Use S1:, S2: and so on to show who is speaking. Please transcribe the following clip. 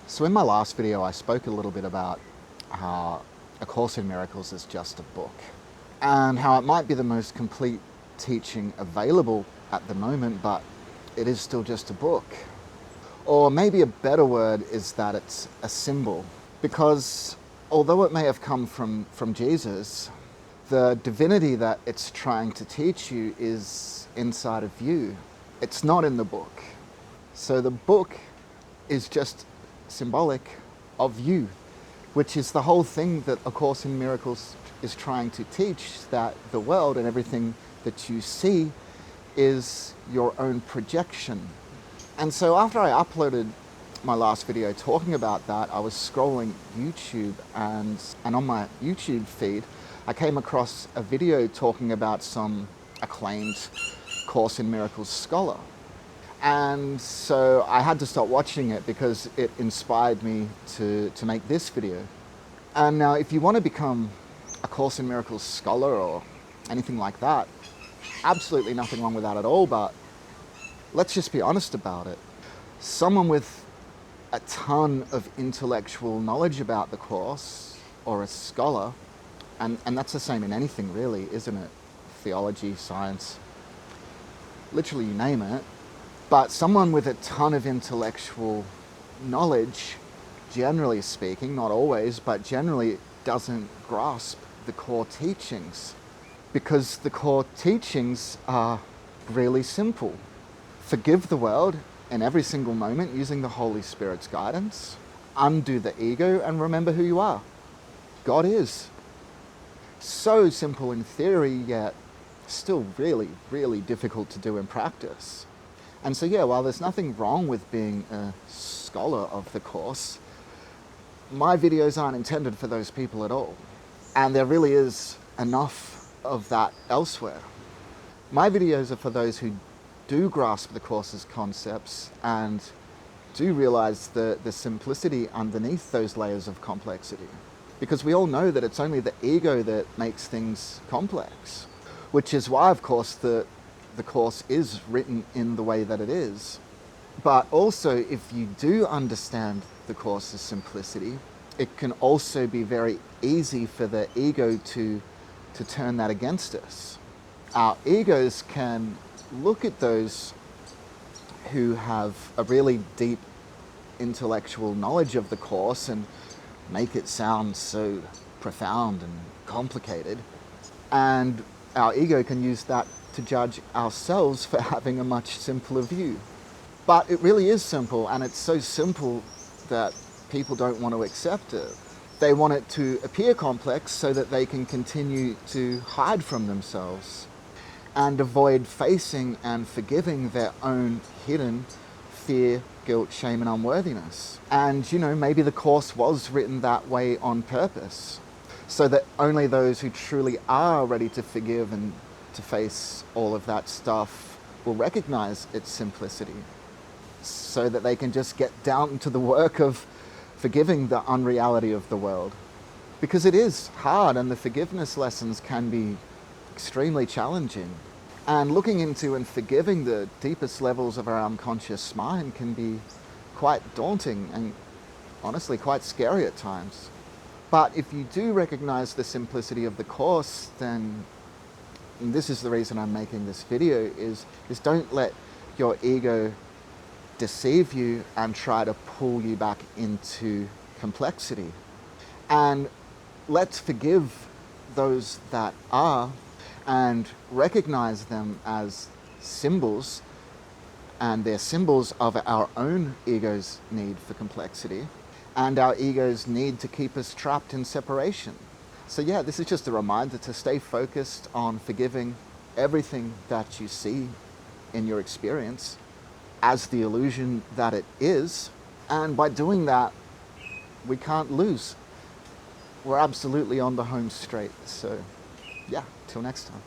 S1: So in my last video, I spoke a little bit about how A Course in Miracles is just a book, and how it might be the most complete teaching available at the moment, but it is still just a book. Or maybe a better word is that it's a symbol, because although it may have come from Jesus, the divinity that it's trying to teach you is inside of you. It's not in the book. So the book is just symbolic of you, which is the whole thing that A Course in Miracles is trying to teach, that the world and everything that you see is your own projection. And so after I uploaded my last video talking about that, I was scrolling YouTube, and on my YouTube feed I came across a video talking about some acclaimed Course in Miracles scholar. And so I had to stop watching it because it inspired me to make this video. And now if you want to become a Course in Miracles scholar or anything like that, absolutely nothing wrong with that at all, but let's just be honest about it. Someone with a ton of intellectual knowledge about the Course, or a scholar, and that's the same in anything really, isn't it? Theology, science, literally you name it. But someone with a ton of intellectual knowledge, generally speaking, not always, but generally doesn't grasp the core teachings, because the core teachings are really simple. Forgive the world in every single moment using the Holy Spirit's guidance. Undo the ego and remember who you are. God is. So simple in theory, yet still really, really difficult to do in practice. And so yeah, while there's nothing wrong with being a scholar of the Course, my videos aren't intended for those people at all. And there really is enough of that elsewhere. My videos are for those who do grasp the Course's concepts and do realize the simplicity underneath those layers of complexity. Because we all know that it's only the ego that makes things complex, which is why, of course, the Course is written in the way that it is. But also, if you do understand the Course's simplicity, it can also be very easy for the ego to turn that against us. Our egos can look at those who have a really deep intellectual knowledge of the Course and make it sound so profound and complicated, and our ego can use that to judge ourselves for having a much simpler view. But it really is simple, and it's so simple that people don't want to accept it. They want it to appear complex so that they can continue to hide from themselves and avoid facing and forgiving their own hidden fear, guilt, shame, and unworthiness. And maybe the Course was written that way on purpose, so that only those who truly are ready to forgive and to face all of that stuff will recognize its simplicity, so that they can just get down to the work of forgiving the unreality of the world. Because it is hard, and the forgiveness lessons can be extremely challenging. And looking into and forgiving the deepest levels of our unconscious mind can be quite daunting and honestly quite scary at times. But if you do recognize the simplicity of the Course, then, and this is the reason I'm making this video, is don't let your ego deceive you and try to pull you back into complexity. And let's forgive those that are and recognize them as symbols, and they're symbols of our own ego's need for complexity and our ego's need to keep us trapped in separation. So yeah, this is just a reminder to stay focused on forgiving everything that you see in your experience as the illusion that it is. And by doing that, we can't lose. We're absolutely on the home straight. So yeah, till next time.